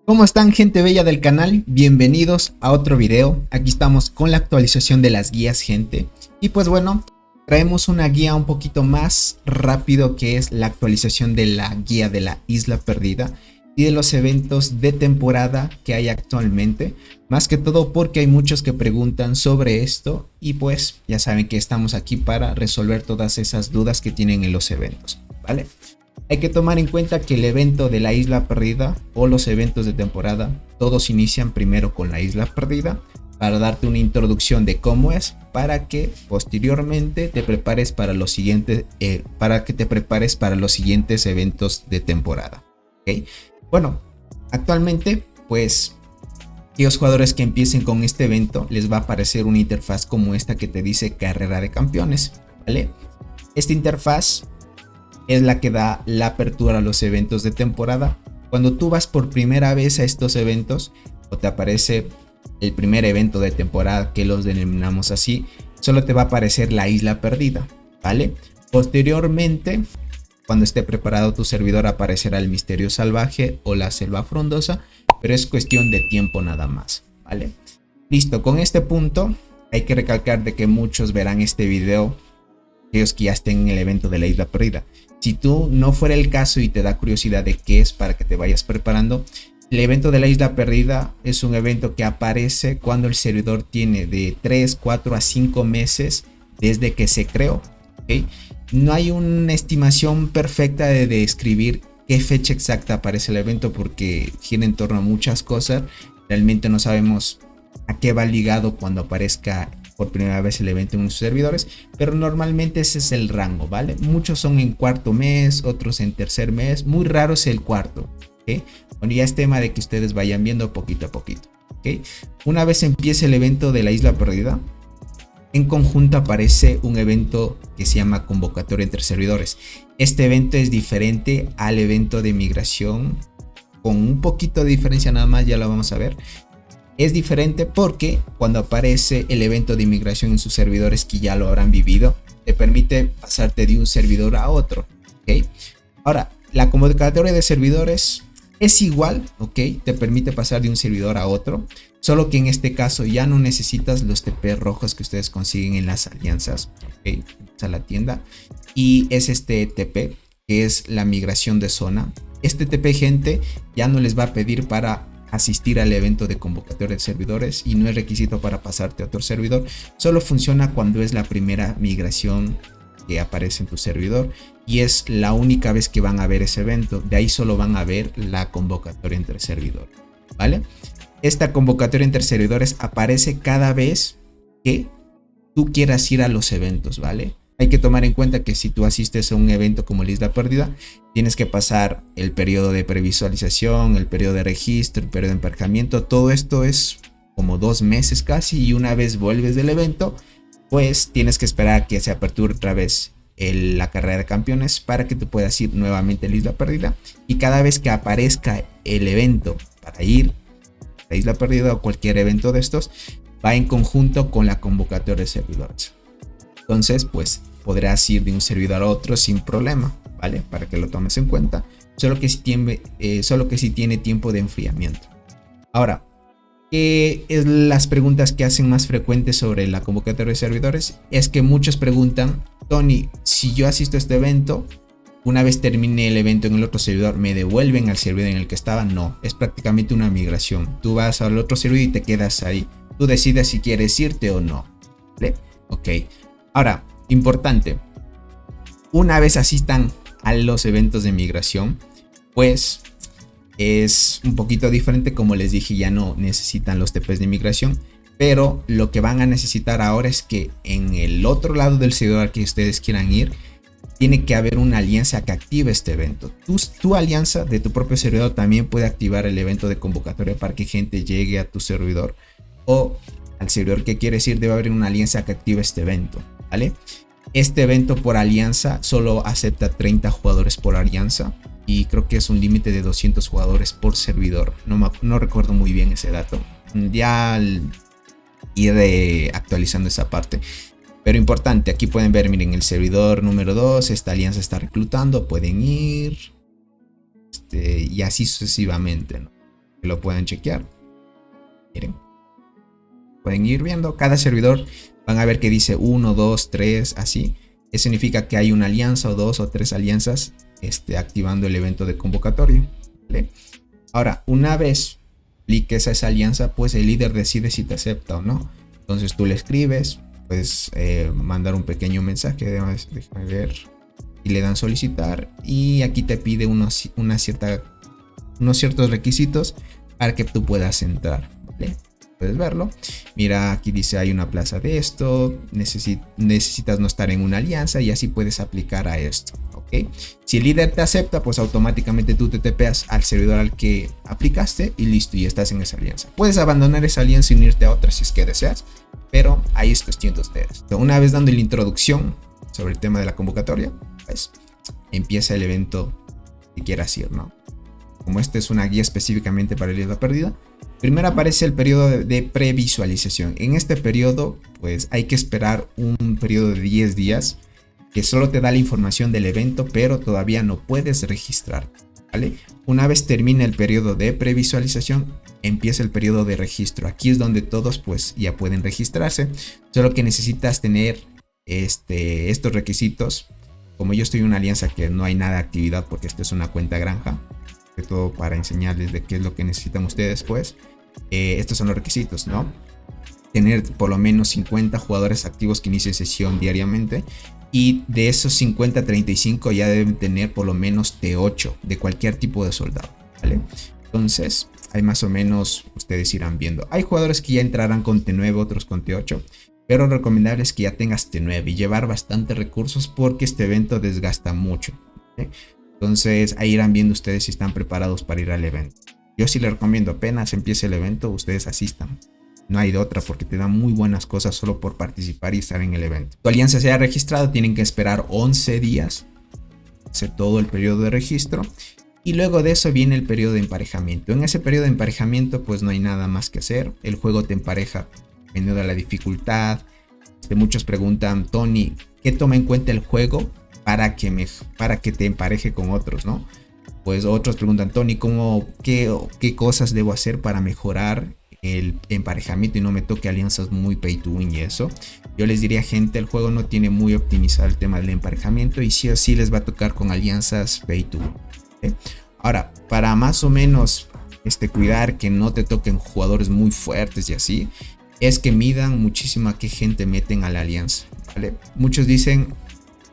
¿Cómo están, gente bella del canal? Bienvenidos a otro video. Aquí estamos con la actualización de las guías, gente. Y pues bueno, traemos una guía un poquito más rápido, que es la actualización de la guía de la Isla Perdida y de los eventos de temporada que hay actualmente. Más que todo porque hay muchos que preguntan sobre esto y pues ya saben que estamos aquí para resolver todas esas dudas que tienen en los eventos, ¿vale? Hay que tomar en cuenta que el evento de la Isla Perdida o los eventos de temporada, todos inician primero con la Isla Perdida para darte una introducción de cómo es, para que posteriormente te prepares para los siguientes, los siguientes eventos de temporada. ¿Okay? Bueno, actualmente, pues, aquellos jugadores que empiecen con este evento les va a aparecer una interfaz como esta que te dice Carrera de Campeones, ¿vale? Esta interfaz es la que da la apertura a los eventos de temporada. Cuando tú vas por primera vez a estos eventos o te aparece el primer evento de temporada, que los denominamos así, solo te va a aparecer la Isla Perdida, ¿vale? Posteriormente, cuando esté preparado tu servidor, aparecerá el Misterio Salvaje o la Selva Frondosa, pero es cuestión de tiempo nada más, ¿vale? Listo, con este punto hay que recalcar de que muchos verán este video, aquellos que ya estén en el evento de la Isla Perdida. Si tú no fuera el caso y te da curiosidad de qué es, para que te vayas preparando, el evento de la Isla Perdida es un evento que aparece cuando el servidor tiene de 3, 4 a 5 meses desde que se creó, ¿okay? No hay una estimación perfecta de describir qué fecha exacta aparece el evento, porque gira en torno a muchas cosas. Realmente no sabemos a qué va ligado cuando aparezca por primera vez el evento en nuestros servidores, pero normalmente ese es el rango, ¿vale? Muchos son en cuarto mes, otros en tercer mes, muy raro es el cuarto, ¿ok? Bueno, ya es tema de que ustedes vayan viendo poquito a poquito, ¿ok? Una vez empiece el evento de la Isla Perdida, en conjunto aparece un evento que se llama Convocatoria entre Servidores. Este evento es diferente al evento de migración, con un poquito de diferencia nada más, ya lo vamos a ver. Es diferente porque cuando aparece el evento de inmigración en sus servidores, que ya lo habrán vivido, te permite pasarte de un servidor a otro, ¿ok? Ahora, la convocatoria de servidores es igual, ¿ok? Te permite pasar de un servidor a otro, solo que en este caso ya no necesitas los TP rojos que ustedes consiguen en las alianzas, ¿ok? A la tienda, y es este TP, que es la migración de zona. Este TP, gente, ya no les va a pedir para asistir al evento de convocatoria de servidores y no es requisito para pasarte a otro servidor. Solo funciona cuando es la primera migración que aparece en tu servidor y es la única vez que van a ver ese evento. De ahí solo van a ver la convocatoria entre servidores, ¿vale? Esta convocatoria entre servidores aparece cada vez que tú quieras ir a los eventos, ¿vale? Hay que tomar en cuenta que si tú asistes a un evento como la Isla Perdida, tienes que pasar el periodo de previsualización, el periodo de registro, el periodo de emparejamiento. Todo esto es como 2 meses casi, y una vez vuelves del evento, pues tienes que esperar a que se aperture otra vez la carrera de campeones para que tú puedas ir nuevamente a la Isla Perdida. Y cada vez que aparezca el evento para ir a la Isla Perdida o cualquier evento de estos, va en conjunto con la convocatoria de servidores. Entonces, pues podrás ir de un servidor a otro sin problema, ¿vale? Para que lo tomes en cuenta. Solo que si tiene tiempo de enfriamiento. Ahora, ¿qué es las preguntas que hacen más frecuentes sobre la convocatoria de servidores? Es que muchos preguntan: Tony, si yo asisto a este evento, una vez termine el evento en el otro servidor, ¿me devuelven al servidor en el que estaba? No, es prácticamente una migración. Tú vas al otro servidor y te quedas ahí. Tú decides si quieres irte o no, ¿vale? Ok. Ahora, importante, una vez asistan a los eventos de migración, pues es un poquito diferente. Como les dije, ya no necesitan los TPs de migración, pero lo que van a necesitar ahora es que en el otro lado del servidor al que ustedes quieran ir, tiene que haber una alianza que active este evento. Tu alianza de tu propio servidor también puede activar el evento de convocatoria para que gente llegue a tu servidor, o al servidor que quieres ir debe haber una alianza que active este evento, ¿vale? Este evento por alianza solo acepta 30 jugadores por alianza y creo que es un límite de 200 jugadores por servidor. No recuerdo muy bien ese dato. Ya iré actualizando esa parte. Pero importante, aquí pueden ver, miren, el servidor número 2, esta alianza está reclutando, pueden ir. Y así sucesivamente, ¿no? que lo pueden chequear. Miren, pueden ir viendo cada servidor, van a ver que dice 1, 2, 3, así. Eso significa que hay una alianza o 2 o 3 alianzas activando el evento de convocatoria, ¿vale? Ahora, una vez apliques a esa alianza, pues el líder decide si te acepta o no. Entonces tú le escribes, puedes mandar un pequeño mensaje, déjame ver, y le dan solicitar, y aquí te pide unos ciertos requisitos para que tú puedas entrar, ¿vale? Puedes verlo. Mira, aquí dice hay una plaza de esto, necesitas no estar en una alianza, y así puedes aplicar a esto, ¿ok? Si el líder te acepta, pues automáticamente tú te tepeas al servidor al que aplicaste y listo, y estás en esa alianza. Puedes abandonar esa alianza y unirte a otra si es que deseas, pero ahí es cuestión de ustedes. Una vez dando la introducción sobre el tema de la convocatoria, pues empieza el evento que quieras ir, ¿no? Como esta es una guía específicamente para el Isla Perdida, primero aparece el periodo de previsualización. En este periodo, pues hay que esperar un periodo de 10 días que solo te da la información del evento, pero todavía no puedes registrar, ¿vale? Una vez termina el periodo de previsualización, empieza el periodo de registro. Aquí es donde todos pues ya pueden registrarse, solo que necesitas tener estos requisitos. Como yo estoy en una alianza que no hay nada de actividad porque esta es una cuenta granja, sobre todo para enseñarles de qué es lo que necesitan ustedes, pues estos son los requisitos, ¿no? Tener por lo menos 50 jugadores activos que inicien sesión diariamente, y de esos 50, 35 ya deben tener por lo menos T8 de cualquier tipo de soldado, ¿vale? Entonces hay más o menos, ustedes irán viendo. Hay jugadores que ya entrarán con T9, otros con T8, pero lo recomendable es que ya tengas T9 y llevar bastantes recursos porque este evento desgasta mucho, ¿okay? Entonces ahí irán viendo ustedes si están preparados para ir al evento. Yo sí les recomiendo, apenas empiece el evento, ustedes asistan. No hay de otra porque te dan muy buenas cosas solo por participar y estar en el evento. Tu alianza se ha registrado, tienen que esperar 11 días, hace todo el periodo de registro, y luego de eso viene el periodo de emparejamiento. En ese periodo de emparejamiento pues no hay nada más que hacer, el juego te empareja dependiendo de la dificultad. Muchos preguntan, Tony, ¿qué toma en cuenta el juego para que te empareje con otros, ¿no? Pues otros preguntan, Tony, ¿qué cosas debo hacer para mejorar el emparejamiento y no me toque alianzas muy pay to win y eso? Yo les diría, gente, el juego no tiene muy optimizado el tema del emparejamiento y sí o sí les va a tocar con alianzas pay to win, ¿okay? Ahora, para más o menos cuidar que no te toquen jugadores muy fuertes y así, es que midan muchísimo a qué gente meten a la alianza, ¿vale? Muchos dicen,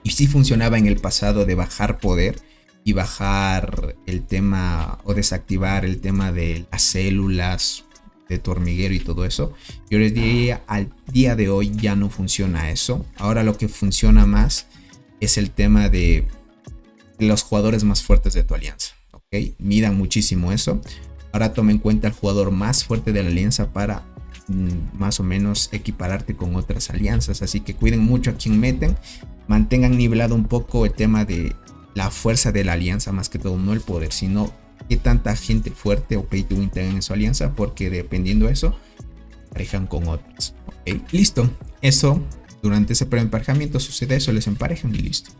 y sí funcionaba en el pasado, de bajar poder y bajar el tema o desactivar el tema de las células de tu hormiguero y todo eso. Yo les diría, al día de hoy ya no funciona eso. Ahora lo que funciona más es el tema de los jugadores más fuertes de tu alianza, ¿ok? Midan muchísimo eso. Ahora toma en cuenta el jugador más fuerte de la alianza para más o menos equipararte con otras alianzas. Así que cuiden mucho a quien meten, mantengan nivelado un poco el tema de la fuerza de la alianza, más que todo, no el poder, sino qué tanta gente fuerte o pay to win tengan en su alianza, porque dependiendo de eso emparejan con otros, ¿okay? Listo, eso durante ese preemparejamiento sucede eso, les emparejan y listo.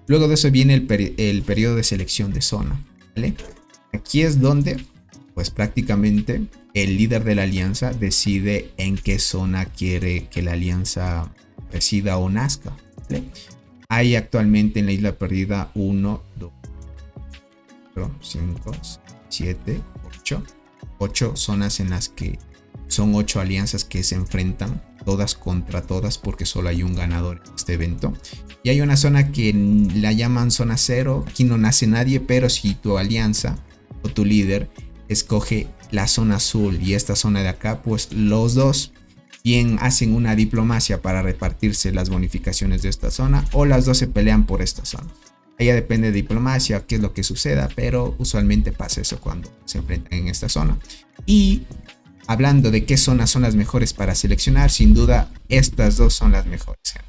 Luego de eso viene el periodo de selección de zona, ¿vale? Aquí es donde pues prácticamente el líder de la alianza decide en qué zona quiere que la alianza resida o nazca, ¿vale? Hay actualmente en la Isla Perdida 1, 2, 4, 5, 7, 8 zonas en las que son 8 alianzas que se enfrentan todas contra todas, porque solo hay un ganador en este evento. Y hay una zona que la llaman zona 0, aquí no nace nadie, pero si tu alianza o tu líder escoge la zona azul y esta zona de acá, pues los dos bien hacen una diplomacia para repartirse las bonificaciones de esta zona, o las dos se pelean por esta zona. Ella depende de diplomacia, qué es lo que suceda, pero usualmente pasa eso cuando se enfrentan en esta zona. Y hablando de qué zonas son las mejores para seleccionar, sin duda estas dos son las mejores, gente.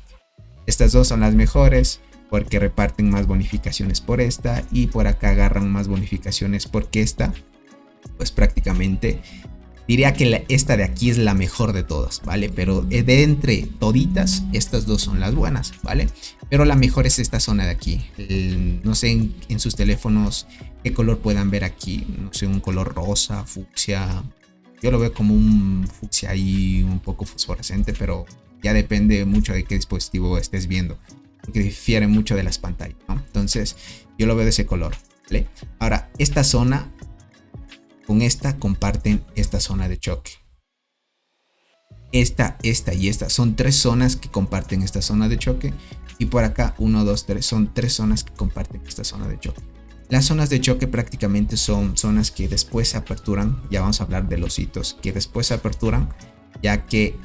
Estas dos son las mejores porque reparten más bonificaciones por esta, y por acá agarran más bonificaciones porque esta pues prácticamente Diría que esta de aquí es la mejor de todas, ¿vale? Pero de entre toditas, estas dos son las buenas, ¿vale? Pero la mejor es esta zona de aquí. No sé en sus teléfonos qué color puedan ver aquí. No sé, un color rosa, fucsia. Yo lo veo como un fucsia ahí un poco fosforescente, pero ya depende mucho de qué dispositivo estés viendo, porque difiere mucho de las pantallas, ¿no? Entonces, yo lo veo de ese color, ¿vale? Ahora, esta zona con esta comparten esta zona de choque. Esta y esta son tres zonas que comparten esta zona de choque. Y por acá 1, 2, 3 son tres zonas que comparten esta zona de choque. Las zonas de choque prácticamente son zonas que después se aperturan. Ya vamos a hablar de los hitos que después se aperturan, ya que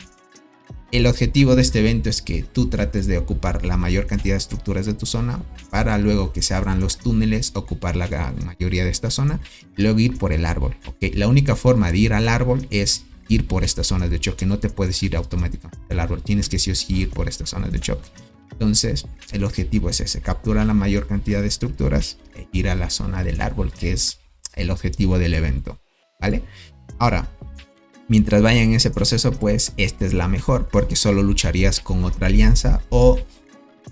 el objetivo de este evento es que tú trates de ocupar la mayor cantidad de estructuras de tu zona para luego que se abran los túneles, ocupar la gran mayoría de esta zona y luego ir por el árbol, ¿ok? La única forma de ir al árbol es ir por estas zonas de choque. No te puedes ir automáticamente al árbol, tienes que sí o sí ir por estas zonas de choque. Entonces el objetivo es ese: capturar la mayor cantidad de estructuras e ir a la zona del árbol, que es el objetivo del evento, ¿vale? Ahora, mientras vayan en ese proceso, pues esta es la mejor, porque solo lucharías con otra alianza o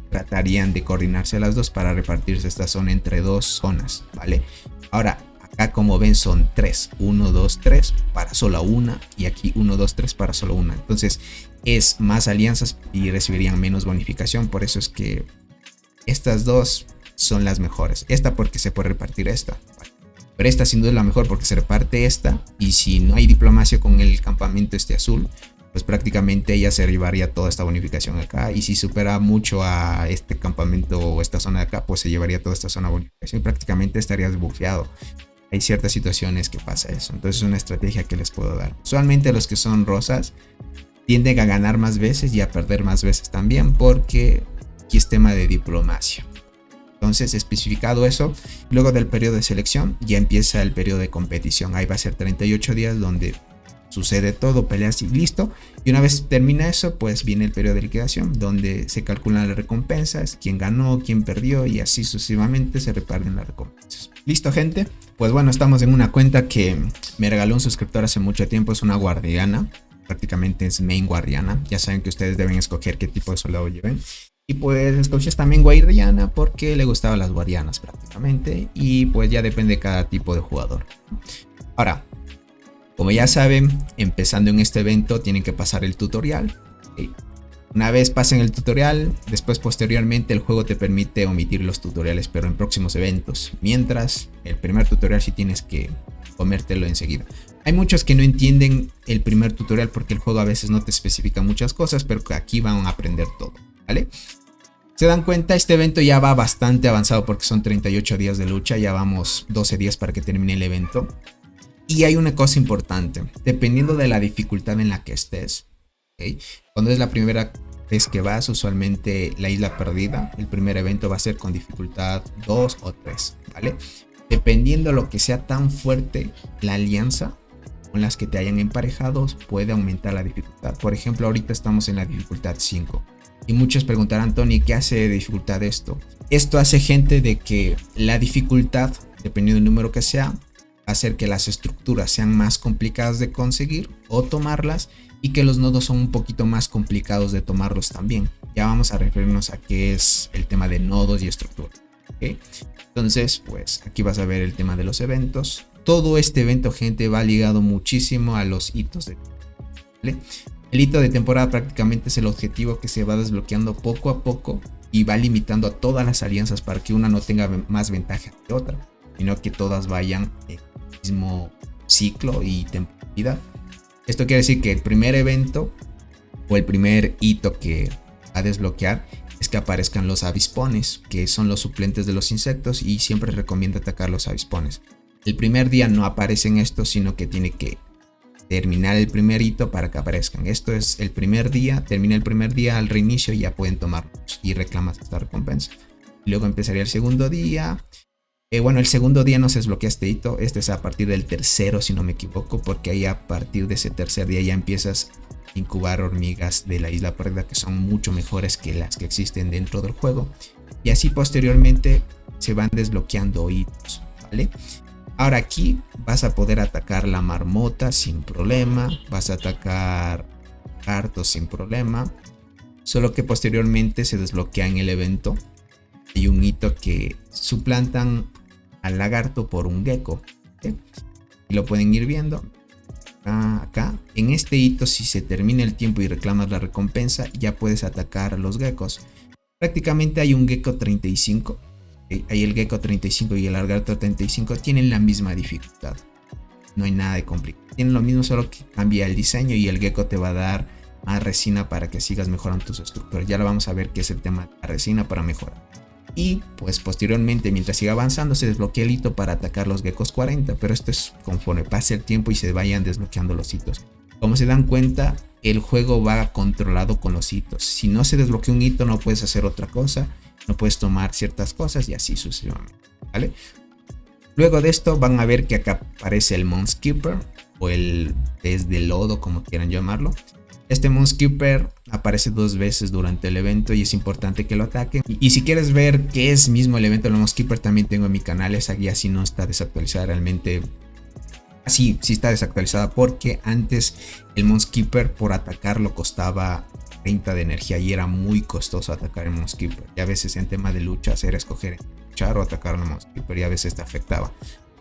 tratarían de coordinarse las dos para repartirse esta zona entre dos zonas, ¿vale? Ahora, acá como ven son 3, 1, 2, 3 para solo una, y aquí 1, 2, 3 para solo una. Entonces es más alianzas y recibirían menos bonificación. Por eso es que estas dos son las mejores. Esta porque se puede repartir esta, ¿vale? Pero esta sin duda es la mejor porque se reparte esta, y si no hay diplomacia con el campamento este azul, pues prácticamente ella se llevaría toda esta bonificación acá, y si supera mucho a este campamento o esta zona de acá, pues se llevaría toda esta zona de bonificación y prácticamente estarías bufeado. Hay ciertas situaciones que pasa eso, entonces es una estrategia que les puedo dar. Usualmente los que son rosas tienden a ganar más veces y a perder más veces también, porque aquí es tema de diplomacia. Entonces, especificado eso, luego del periodo de selección ya empieza el periodo de competición. Ahí va a ser 38 días donde sucede todo, peleas y listo. Y una vez termina eso, pues viene el periodo de liquidación, donde se calculan las recompensas, quién ganó, quién perdió, y así sucesivamente se reparten las recompensas. Listo, gente. Pues bueno, estamos en una cuenta que me regaló un suscriptor hace mucho tiempo. Es una guardiana, prácticamente es main guardiana. Ya saben que ustedes deben escoger qué tipo de soldado lleven. Y pues escogí también guardiana porque le gustaban las guardianas prácticamente. Y pues ya depende de cada tipo de jugador. Ahora, como ya saben, empezando en este evento tienen que pasar el tutorial. ¿Okay? Una vez pasen el tutorial, después posteriormente el juego te permite omitir los tutoriales, pero en próximos eventos. Mientras, el primer tutorial sí tienes que comértelo enseguida. Hay muchos que no entienden el primer tutorial porque el juego a veces no te especifica muchas cosas, pero que aquí van a aprender todo, ¿vale? Se dan cuenta, este evento ya va bastante avanzado porque son 38 días de lucha, ya vamos 12 días para que termine el evento. Y hay una cosa importante, dependiendo de la dificultad en la que estés, ¿okay? Cuando es la primera vez que vas, usualmente la isla perdida, el primer evento va a ser con dificultad 2 o 3, ¿vale? Dependiendo de lo que sea tan fuerte la alianza con las que te hayan emparejado, puede aumentar la dificultad. Por ejemplo, ahorita estamos en la dificultad 5. Y muchos preguntarán, Tony, ¿qué hace de dificultad esto? Esto hace, gente, de que la dificultad, dependiendo del número que sea, hacer que las estructuras sean más complicadas de conseguir o tomarlas, y que los nodos son un poquito más complicados de tomarlos también. Ya vamos a referirnos a qué es el tema de nodos y estructuras, ¿okay? Entonces, pues aquí vas a ver el tema de los eventos. Todo este evento, gente, va ligado muchísimo a los hitos de temporada, ¿vale? El hito de temporada prácticamente es el objetivo que se va desbloqueando poco a poco y va limitando a todas las alianzas para que una no tenga más ventaja que otra, sino que todas vayan en el mismo ciclo y temporalidad. Esto quiere decir que el primer evento o el primer hito que va a desbloquear es que aparezcan los avispones, que son los suplentes de los insectos, y siempre recomiendo atacar los avispones. El primer día no aparecen estos, sino que tiene que terminar el primer hito para que aparezcan. Esto es el primer día, termina el primer día, al reinicio y ya pueden tomarlos y reclamas esta recompensa. Luego empezaría el segundo día. Bueno, el segundo día no se desbloquea este hito. Este es a partir del tercero, si no me equivoco, porque ahí a partir de ese tercer día ya empiezas a incubar hormigas de la isla perdida, que son mucho mejores que las que existen dentro del juego. Y así posteriormente se van desbloqueando hitos, ¿vale? Ahora aquí vas a poder atacar la marmota sin problema, vas a atacar lagartos sin problema, solo que posteriormente se desbloquea en el evento. Hay un hito que suplantan al lagarto por un gecko, ¿okay? Y lo pueden ir viendo. Acá, en este hito, si se termina el tiempo y reclamas la recompensa, ya puedes atacar a los geckos. Prácticamente hay un gecko 35. Hay el gecko 35 y el lagarto 35 tienen la misma dificultad. No hay nada de complicado. Tienen lo mismo, solo que cambia el diseño y el gecko te va a dar más resina para que sigas mejorando tus estructuras. Ya lo vamos a ver qué es el tema de la resina para mejorar. Y pues posteriormente, mientras siga avanzando, se desbloquea el hito para atacar los geckos 40. Pero esto es conforme pase el tiempo y se vayan desbloqueando los hitos. Como se dan cuenta, el juego va controlado con los hitos. Si no se desbloquea un hito, no puedes hacer otra cosa. No puedes tomar ciertas cosas y así sucesivamente, ¿vale? Luego de esto van a ver que acá aparece el Moonkeeper o el pez de lodo, como quieran llamarlo. Este Moonkeeper aparece 2 veces durante el evento y es importante que lo ataquen. Y si quieres ver qué es mismo el evento del Moonkeeper, también tengo en mi canal esa guía. Si no está desactualizada realmente. Sí está desactualizada, porque antes el Moonkeeper por atacarlo costaba 30 de energía y era muy costoso atacar el Moonkeeper. Y a veces en tema de luchas era escoger luchar o atacar al Moonkeeper y a veces te afectaba.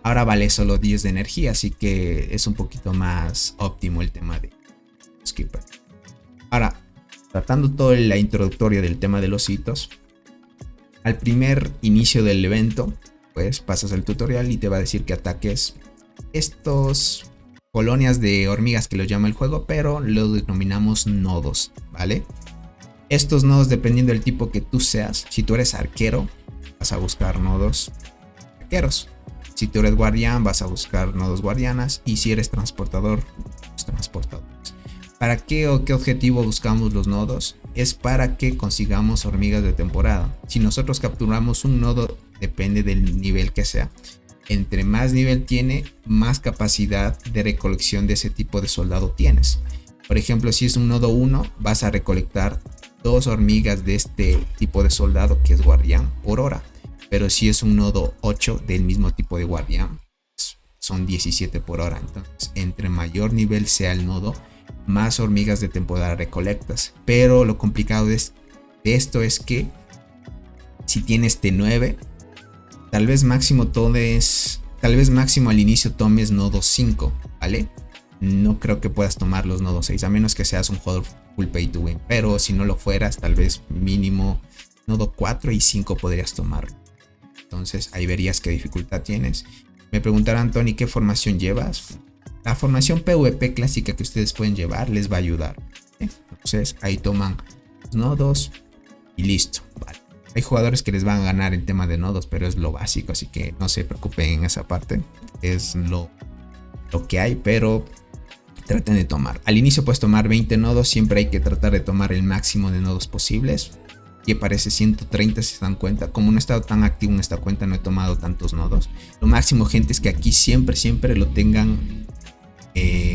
Ahora vale solo 10 de energía, así que es un poquito más óptimo el tema de Moonkeeper. Ahora, tratando todo la introductoria del tema de los hitos, al primer inicio del evento, pues pasas el tutorial y te va a decir que ataques estos colonias de hormigas que lo llama el juego, pero lo denominamos nodos, ¿vale? Estos nodos, dependiendo del tipo que tú seas, si tú eres arquero, vas a buscar nodos arqueros. Si tú eres guardián, vas a buscar nodos guardianas. Y si eres transportador, los transportadores. ¿Para qué o qué objetivo buscamos los nodos? Es para que consigamos hormigas de temporada. Si nosotros capturamos un nodo, depende del nivel que sea. Entre más nivel tiene, más capacidad de recolección de ese tipo de soldado tienes. Por ejemplo, si es un nodo 1, vas a recolectar 2 hormigas de este tipo de soldado, que es guardián, por hora. Pero si es un nodo 8 del mismo tipo de guardián, son 17 por hora. Entonces, entre mayor nivel sea el nodo, más hormigas de temporada recolectas. Pero lo complicado de esto es que si tienes T9, tal vez máximo al inicio tomes nodo 5, ¿vale? No creo que puedas tomar los nodos 6, a menos que seas un jugador full pay to win. Pero si no lo fueras, tal vez mínimo nodo 4 y 5 podrías tomar. Entonces ahí verías qué dificultad tienes. Me preguntarán, Tony, ¿qué formación llevas? La formación PvP clásica que ustedes pueden llevar les va a ayudar. Entonces ahí toman los nodos y listo, vale. Hay jugadores que les van a ganar el tema de nodos, pero es lo básico, así que no se preocupen en esa parte. Es lo que hay, pero traten de tomar. Al inicio puedes tomar 20 nodos, siempre hay que tratar de tomar el máximo de nodos posibles. Y aparece 130 si se dan cuenta. Como no he estado tan activo en esta cuenta, no he tomado tantos nodos. Lo máximo, gente, es que aquí siempre lo tengan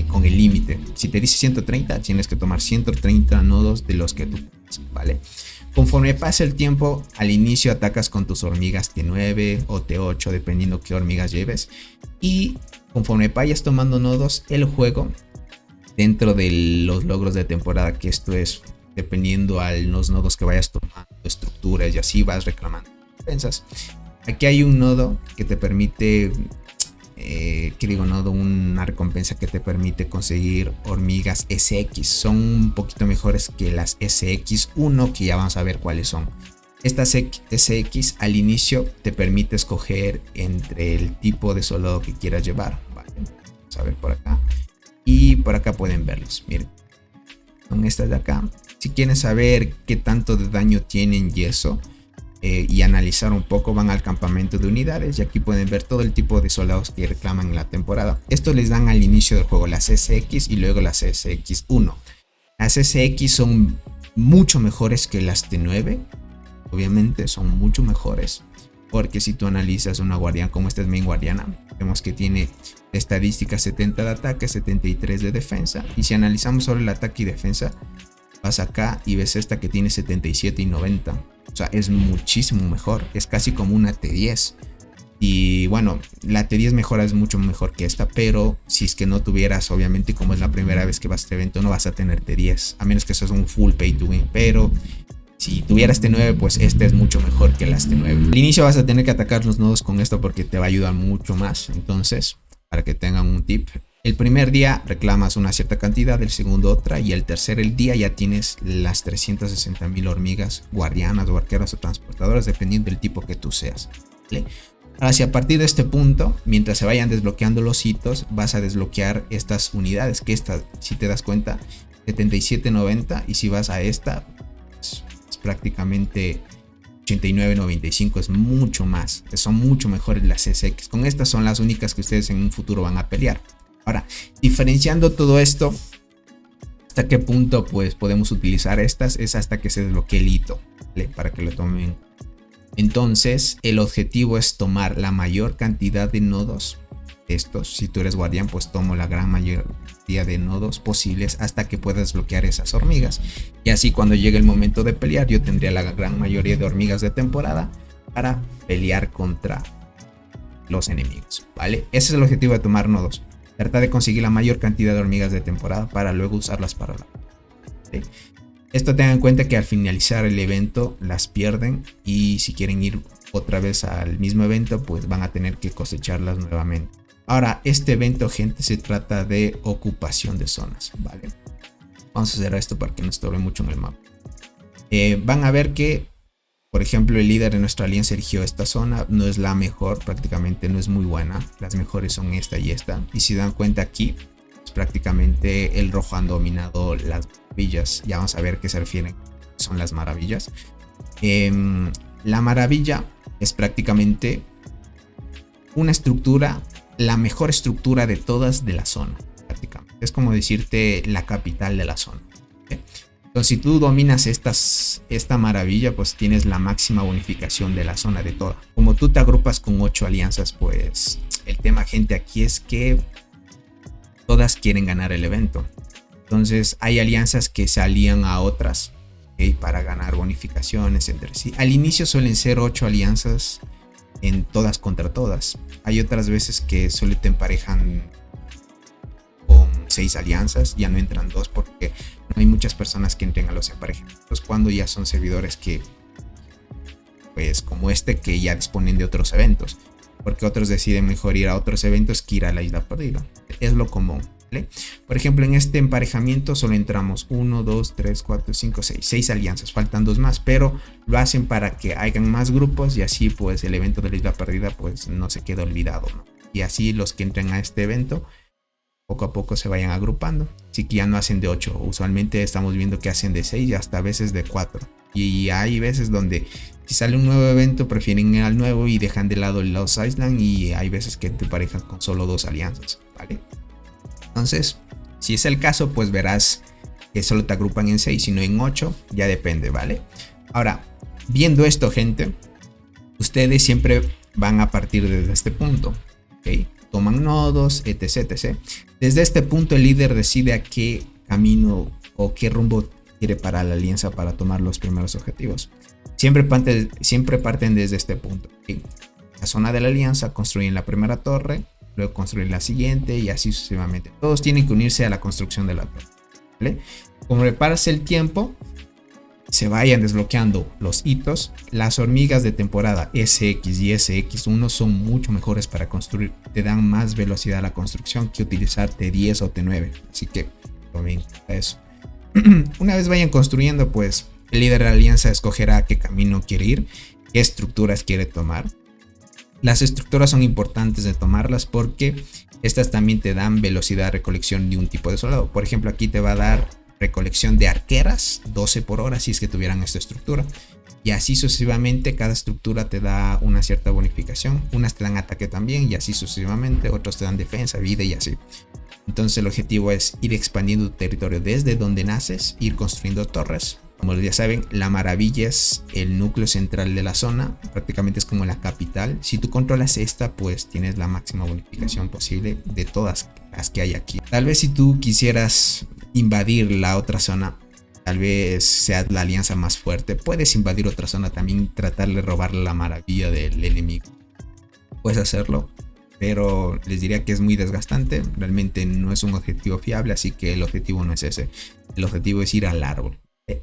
con el límite. Si te dice 130, tienes que tomar 130 nodos de los que tú puedes, ¿vale? Conforme pasa el tiempo, al inicio atacas con tus hormigas T9 o T8, dependiendo qué hormigas lleves. Y conforme vayas tomando nodos, el juego, dentro de los logros de temporada, que esto es dependiendo a los nodos que vayas tomando, estructuras y así vas reclamando recompensas. Aquí hay un nodo que te permite, una recompensa que te permite conseguir hormigas SX. Son un poquito mejores que las SX1, que ya vamos a ver cuáles son. Estas SX al inicio te permite escoger entre el tipo de soldado que quieras llevar. Vale, vamos a ver por acá. Y por acá pueden verlos. Miren, son estas de acá. Si quieren saber qué tanto de daño tienen y eso, y analizar un poco, van al campamento de unidades y aquí pueden ver todo el tipo de soldados que reclaman en la temporada. Estos les dan al inicio del juego las SX y luego las SX1. Las SX son mucho mejores que las T9. Obviamente son mucho mejores, porque si tú analizas una guardián como esta es main guardiana, vemos que tiene de estadística 70 de ataque, 73 de defensa. Y si analizamos solo el ataque y defensa, vas acá y ves esta que tiene 77 y 90. O sea, es muchísimo mejor. Es casi como una T10. Y bueno, la T10 mejora es mucho mejor que esta, pero si es que no tuvieras, obviamente como es la primera vez que vas a este evento, no vas a tener T10, a menos que seas un full pay to win, pero si tuvieras T9, pues este es mucho mejor que las T9. Al inicio vas a tener que atacar los nodos con esto porque te va a ayudar mucho más. Entonces, para que tengan un tip, el primer día reclamas una cierta cantidad, el segundo otra, y el tercer día ya tienes las 360.000 hormigas guardianas o arqueras o transportadoras, dependiendo del tipo que tú seas, ¿vale? Ahora, si a partir de este punto, mientras se vayan desbloqueando los hitos, vas a desbloquear estas unidades, que esta, si te das cuenta, 77.90, y si vas a esta, pues, es prácticamente 89.95, es mucho más, son mucho mejores las SX. Con estas son las únicas que ustedes en un futuro van a pelear. Ahora, diferenciando todo esto, hasta qué punto pues podemos utilizar estas, es hasta que se desbloquee el hito, ¿vale? Para que lo tomen. Entonces, el objetivo es tomar la mayor cantidad de nodos. Estos, si tú eres guardián, pues tomo la gran mayoría de nodos posibles hasta que puedas desbloquear esas hormigas. Y así cuando llegue el momento de pelear, yo tendría la gran mayoría de hormigas de temporada para pelear contra los enemigos, ¿vale? Ese es el objetivo de tomar nodos. Trata de conseguir la mayor cantidad de hormigas de temporada para luego usarlas para la... ¿sí? Esto tengan en cuenta que al finalizar el evento las pierden, y si quieren ir otra vez al mismo evento pues van a tener que cosecharlas nuevamente. Ahora, este evento, gente, se trata de ocupación de zonas, ¿vale? Vamos a hacer esto para que no estorbe mucho en el mapa. Van a ver que, por ejemplo, el líder de nuestra alianza eligió esta zona. No es la mejor, prácticamente no es muy buena. Las mejores son esta y esta. Y si dan cuenta aquí, pues prácticamente el rojo han dominado las maravillas. Ya vamos a ver qué se refieren. Son las maravillas. La maravilla es prácticamente una estructura, la mejor estructura de todas de la zona, prácticamente. Es como decirte la capital de la zona. ¿Okay? Entonces, si tú dominas esta maravilla, pues tienes la máxima bonificación de la zona de toda. Como tú te agrupas con 8 alianzas, pues el tema, gente, aquí es que todas quieren ganar el evento. Entonces, hay alianzas que se alían a otras, ¿okay? Para ganar bonificaciones entre sí. Al inicio suelen ser 8 alianzas en todas contra todas. Hay otras veces que solo te emparejan con 6 alianzas, ya no entran 2 porque no hay muchas personas que entren a los emparejamientos cuando ya son servidores que, pues como este, que ya disponen de otros eventos, porque otros deciden mejor ir a otros eventos que ir a la isla perdida. Es lo común, ¿vale? Por ejemplo, en este emparejamiento solo entramos 1, 2, 3, 4, 5, 6 alianzas, faltan 2 más, pero lo hacen para que hagan más grupos y así pues el evento de la isla perdida pues no se queda olvidado, ¿no? Y así los que entran a este evento poco a poco se vayan agrupando. Así que ya no hacen de 8, usualmente estamos viendo que hacen de 6 y hasta veces de 4. Y hay veces donde si sale un nuevo evento prefieren ir al nuevo y dejan de lado el Lost Island, y hay veces que te parejan con solo 2 alianzas, ¿vale? Entonces, si es el caso, pues verás que solo te agrupan en 6 y no en 8, ya depende, ¿vale? Ahora, viendo esto, gente, ustedes siempre van a partir desde este punto, ¿ok? Toman nodos, etc, etc. Desde este punto el líder decide a qué camino o qué rumbo quiere para la alianza para tomar los primeros objetivos. Siempre parten desde este punto, ¿okay? La zona de la alianza, construyen la primera torre, luego construyen la siguiente y así sucesivamente. Todos tienen que unirse a la construcción de la torre, ¿vale? Como pase el tiempo, se vayan desbloqueando los hitos. Las hormigas de temporada SX y SX1 son mucho mejores para construir. Te dan más velocidad a la construcción que utilizar T10 o T9. Así que tomen eso. Una vez vayan construyendo, pues el líder de la alianza escogerá qué camino quiere ir, qué estructuras quiere tomar. Las estructuras son importantes de tomarlas porque estas también te dan velocidad de recolección de un tipo de soldado. Por ejemplo, aquí te va a dar recolección de arqueras 12 por hora si es que tuvieran esta estructura, y así sucesivamente. Cada estructura te da una cierta bonificación, unas te dan ataque también y así sucesivamente, otros te dan defensa, vida y así. Entonces el objetivo es ir expandiendo tu territorio desde donde naces, ir construyendo torres. Como ya saben, la maravilla es el núcleo central de la zona, prácticamente es como la capital. Si tú controlas esta, pues tienes la máxima bonificación posible de todas las que hay aquí. Tal vez si tú quisieras invadir la otra zona, tal vez sea la alianza más fuerte, puedes invadir otra zona también, tratar de robar la maravilla del enemigo. puedes hacerlo, pero les diría que es muy desgastante. Realmente no es un objetivo fiable, así que el objetivo no es ese. El objetivo es ir al árbol.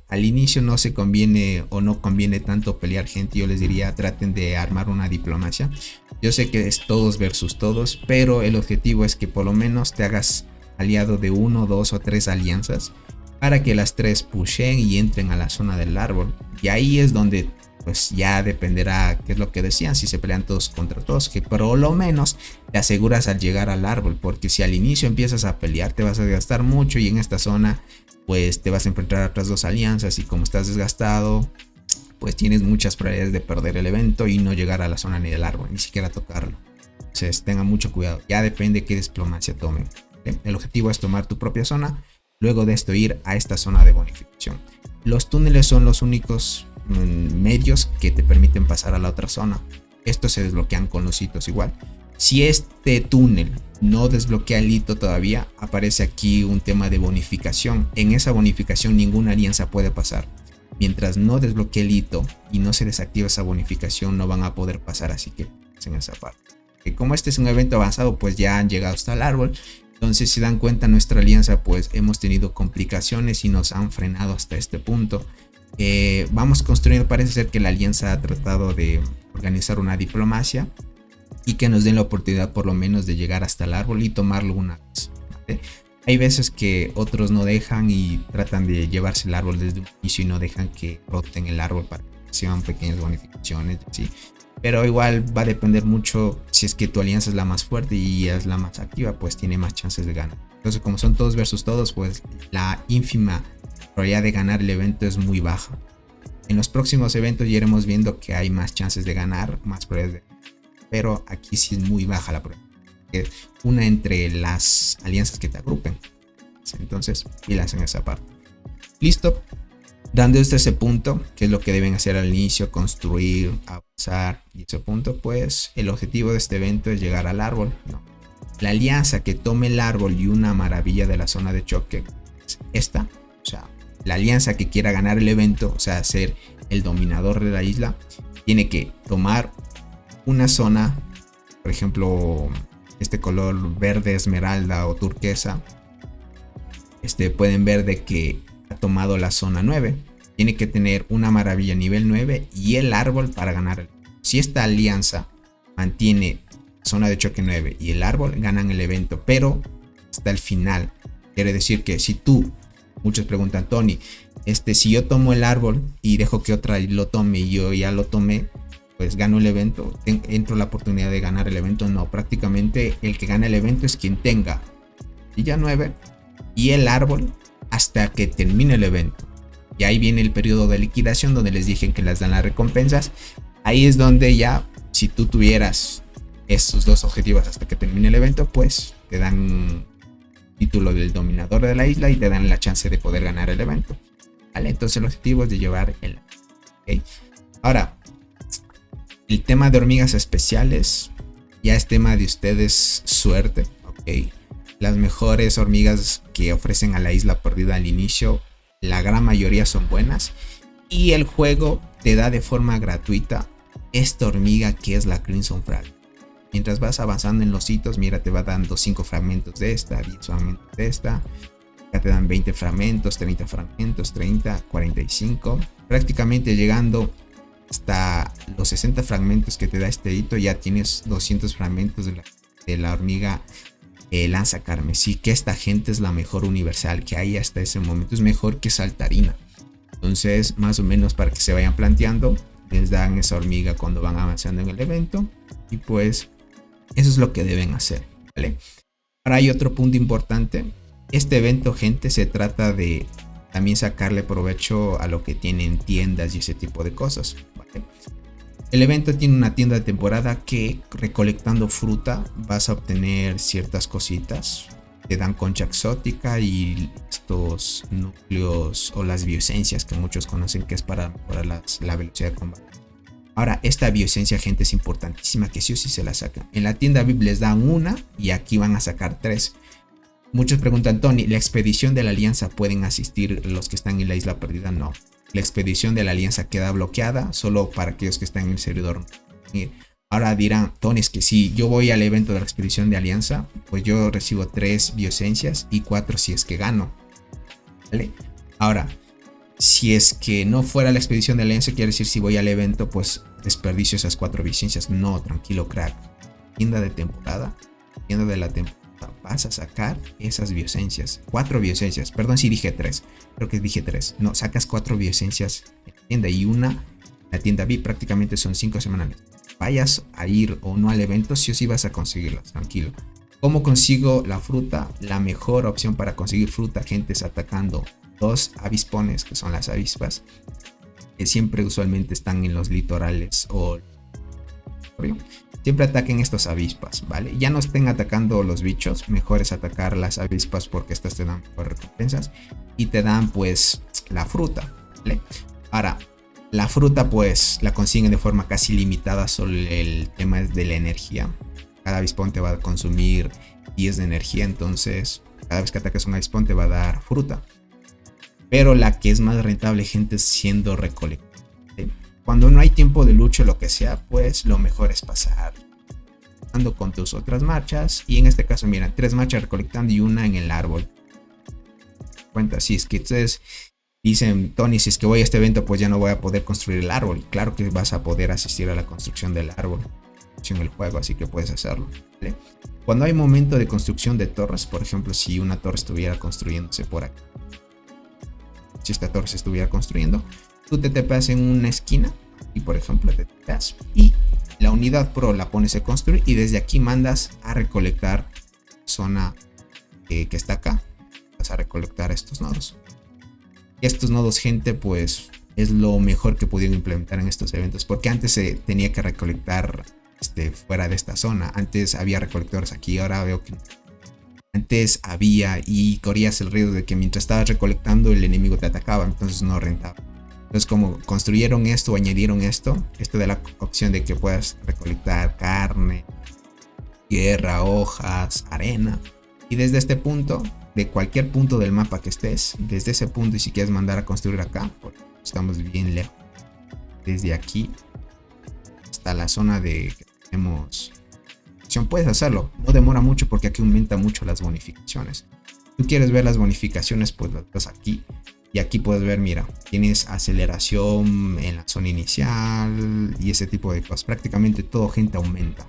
Al inicio no se conviene o no conviene tanto pelear gente. Yo les diría traten de armar una diplomacia. Yo sé que es todos versus todos, pero el objetivo es que por lo menos te hagas aliado de 1, 2 o 3 alianzas para que las 3 pushen y entren a la zona del árbol. Y ahí es donde pues ya dependerá qué es lo que decían, si se pelean todos contra todos, que por lo menos te aseguras al llegar al árbol, porque si al inicio empiezas a pelear te vas a desgastar mucho y en esta zona pues te vas a enfrentar a otras 2 alianzas y como estás desgastado pues tienes muchas probabilidades de perder el evento y no llegar a la zona ni del árbol, ni siquiera tocarlo. Entonces tengan mucho cuidado, ya depende qué diplomacia tomen. El objetivo es tomar tu propia zona, luego de esto ir a esta zona de bonificación. Los túneles son los únicos medios que te permiten pasar a la otra zona. Estos se desbloquean con los hitos igual. Si este túnel no desbloquea el hito todavía, aparece aquí un tema de bonificación. En esa bonificación ninguna alianza puede pasar. Mientras no desbloquee el hito y no se desactiva esa bonificación, no van a poder pasar, así que en esa parte. Como este es un evento avanzado, pues ya han llegado hasta el árbol. Entonces, si dan cuenta, nuestra alianza pues hemos tenido complicaciones y nos han frenado hasta este punto. Vamos construyendo, parece ser que la alianza ha tratado de organizar una diplomacia y que nos den la oportunidad por lo menos de llegar hasta el árbol y tomarlo una vez, ¿vale? Hay veces que otros no dejan y tratan de llevarse el árbol desde un inicio y no dejan que roten el árbol para que sean pequeñas bonificaciones, ¿sí? Pero igual va a depender mucho. Si es que tu alianza es la más fuerte y es la más activa, pues tiene más chances de ganar. Entonces, como son todos versus todos, pues la ínfima probabilidad de ganar el evento es muy baja. En los próximos eventos ya iremos viendo que hay más chances de ganar, más probabilidades de ganar. Pero aquí sí es muy baja la probabilidad. Una entre las alianzas que te agrupen. Entonces, pilas en esa parte. Listo. Dando hasta ese punto, que es lo que deben hacer al inicio, construir, avanzar y ese punto, pues el objetivo de este evento es llegar al árbol, ¿no? La alianza que tome el árbol y una maravilla de la zona de choque es esta, o sea, la alianza que quiera ganar el evento, o sea, ser el dominador de la isla, tiene que tomar una zona, por ejemplo, este color verde esmeralda o turquesa. Pueden ver de que ha tomado la zona 9. Tiene que tener una maravilla nivel 9 y el árbol para ganar. Si esta alianza mantiene zona de choque 9 y el árbol, ganan el evento, pero hasta el final. Quiere decir que si tú, muchos preguntan, Tony, si yo tomo el árbol y dejo que otra lo tome y yo ya lo tomé, pues gano el evento, entro la oportunidad de ganar el evento. No, prácticamente el que gana el evento es quien tenga Villa 9 y el árbol hasta que termine el evento. Y ahí viene el periodo de liquidación donde les dije que les dan las recompensas. Ahí es donde ya, si tú tuvieras esos 2 objetivos hasta que termine el evento, pues te dan título del dominador de la isla y te dan la chance de poder ganar el evento, ¿vale? Entonces el objetivo es de llevar el... ¿okay? Ahora, el tema de hormigas especiales ya es tema de ustedes, suerte, ¿ok? Las mejores hormigas que ofrecen a la isla perdida al inicio, la gran mayoría son buenas y el juego te da de forma gratuita esta hormiga que es la Crimson Frag. Mientras vas avanzando en los hitos, mira, te va dando 5 fragmentos de esta, 10 fragmentos de esta. Acá te dan 20 fragmentos, 30 fragmentos, 30, 45. Prácticamente llegando hasta los 60 fragmentos que te da este hito, ya tienes 200 fragmentos de la hormiga lanza carmesí, que esta gente es la mejor universal que hay hasta ese momento. Es mejor que saltarina. Entonces, más o menos para que se vayan planteando, les dan esa hormiga cuando van avanzando en el evento. Y pues eso es lo que deben hacer, ¿vale? Ahora hay otro punto importante. Este evento, gente, se trata de también sacarle provecho a lo que tienen tiendas y ese tipo de cosas, ¿vale? El evento tiene una tienda de temporada que, recolectando fruta, vas a obtener ciertas cositas. Te dan concha exótica y estos núcleos o las bioesencias que muchos conocen, que es para mejorar la velocidad de combate. Ahora, esta bioesencia, gente, es importantísima, que sí o sí se la sacan. En la tienda VIP les dan una y aquí van a sacar 3. Muchos preguntan, Tony, ¿la expedición de la alianza pueden asistir los que están en la isla perdida? No. La expedición de la alianza queda bloqueada solo para aquellos que están en el servidor. Ahora dirán, Tony, es que si yo voy al evento de la expedición de Alianza, pues yo recibo 3 bioesencias y 4 si es que gano, ¿vale? Ahora, si es que no fuera la expedición de Alianza, quiere decir si voy al evento, pues desperdicio esas 4 bioesencias. No, tranquilo, crack. Tienda de temporada, tienda de la temporada, vas a sacar esas bioesencias. 4 bioesencias, perdón si dije 3, creo que dije 3. No, sacas 4 bioesencias en la tienda y una, la tienda VIP prácticamente son 5 semanales. Vayas a ir o no al evento, sí o sí vas a conseguirlas, tranquilo. ¿Cómo consigo la fruta? La mejor opción para conseguir fruta, gente, es atacando 2 avispones, que son las avispas, que siempre usualmente están en los litorales o siempre ataquen estos avispas, ¿vale? Ya no estén atacando los bichos, mejor es atacar las avispas porque estas te dan mejores recompensas y te dan pues la fruta, ¿vale? Ahora, la fruta pues la consiguen de forma casi limitada, solo el tema es de la energía. Cada avispón te va a consumir 10 de energía, entonces cada vez que ataques un avispón te va a dar fruta. Pero la que es más rentable, gente, es siendo recolectada. Cuando no hay tiempo de lucha o lo que sea, pues lo mejor es pasar con tus otras marchas. Y en este caso, mira, 3 marchas recolectando y una en el árbol. Cuenta, si es que ustedes dicen, Tony, si es que voy a este evento, pues ya no voy a poder construir el árbol. Claro que vas a poder asistir a la construcción del árbol en el juego, así que puedes hacerlo, ¿vale? Cuando hay momento de construcción de torres, por ejemplo, si una torre estuviera construyéndose por aquí, si esta torre se estuviera construyendo, tú te tepeas en una esquina y por ejemplo te tepeas y la unidad pro la pones a construir y desde aquí mandas a recolectar zona que está acá. Vas a recolectar estos nodos. Y estos nodos, gente, pues es lo mejor que pudieron implementar en estos eventos, porque antes se tenía que recolectar fuera de esta zona. Antes había recolectores aquí, ahora veo que antes había y corrías el riesgo de que mientras estabas recolectando el enemigo te atacaba, entonces no rentaba. Entonces, como construyeron esto o añadieron esto de la opción de que puedas recolectar carne, tierra, hojas, arena, y desde este punto, de cualquier punto del mapa que estés, desde ese punto, y si quieres mandar a construir acá, porque estamos bien lejos, desde aquí hasta la zona de que tenemos, puedes hacerlo, no demora mucho porque aquí aumenta mucho las bonificaciones. Tú quieres ver las bonificaciones, pues las ves aquí. Y aquí puedes ver, mira, tienes aceleración en la zona inicial y ese tipo de cosas. Prácticamente todo, gente, aumenta.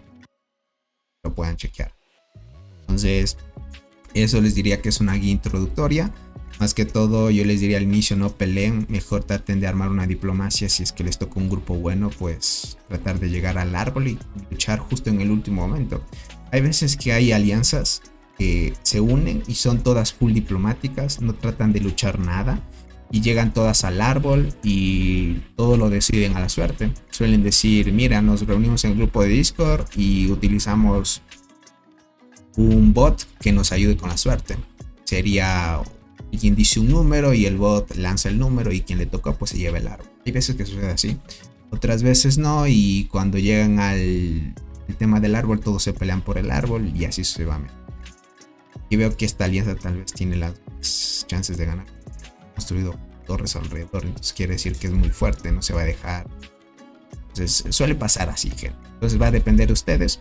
Lo puedan chequear. Entonces, eso les diría que es una guía introductoria. Más que todo, yo les diría al inicio, no peleen. Mejor traten de armar una diplomacia. Si es que les toca un grupo bueno, pues tratar de llegar al árbol y luchar justo en el último momento. Hay veces que hay alianzas que se unen y son todas full diplomáticas, no tratan de luchar nada y llegan todas al árbol y todo lo deciden a la suerte. Suelen decir, mira, nos reunimos en el grupo de Discord y utilizamos un bot que nos ayude con la suerte. Sería quien dice un número y el bot lanza el número y quien le toca pues se lleva el árbol. Hay veces que sucede así, otras veces no, y cuando llegan al tema del árbol todos se pelean por el árbol y así sucesivamente. Y veo que esta alianza tal vez tiene las chances de ganar. Ha construido torres alrededor, entonces quiere decir que es muy fuerte, no se va a dejar. Entonces suele pasar así, gente. Entonces va a depender de ustedes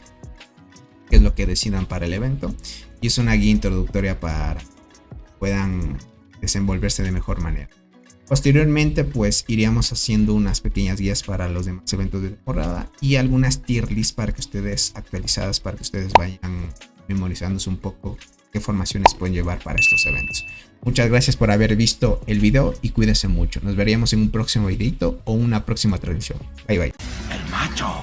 qué es lo que decidan para el evento. Y es una guía introductoria para que puedan desenvolverse de mejor manera. Posteriormente pues iríamos haciendo unas pequeñas guías para los demás eventos de temporada y algunas tier list para que ustedes actualizadas, para que ustedes vayan memorizándose un poco qué formaciones pueden llevar para estos eventos. Muchas gracias por haber visto el video y cuídense mucho. Nos veríamos en un próximo videito o una próxima transmisión. Bye bye. El macho.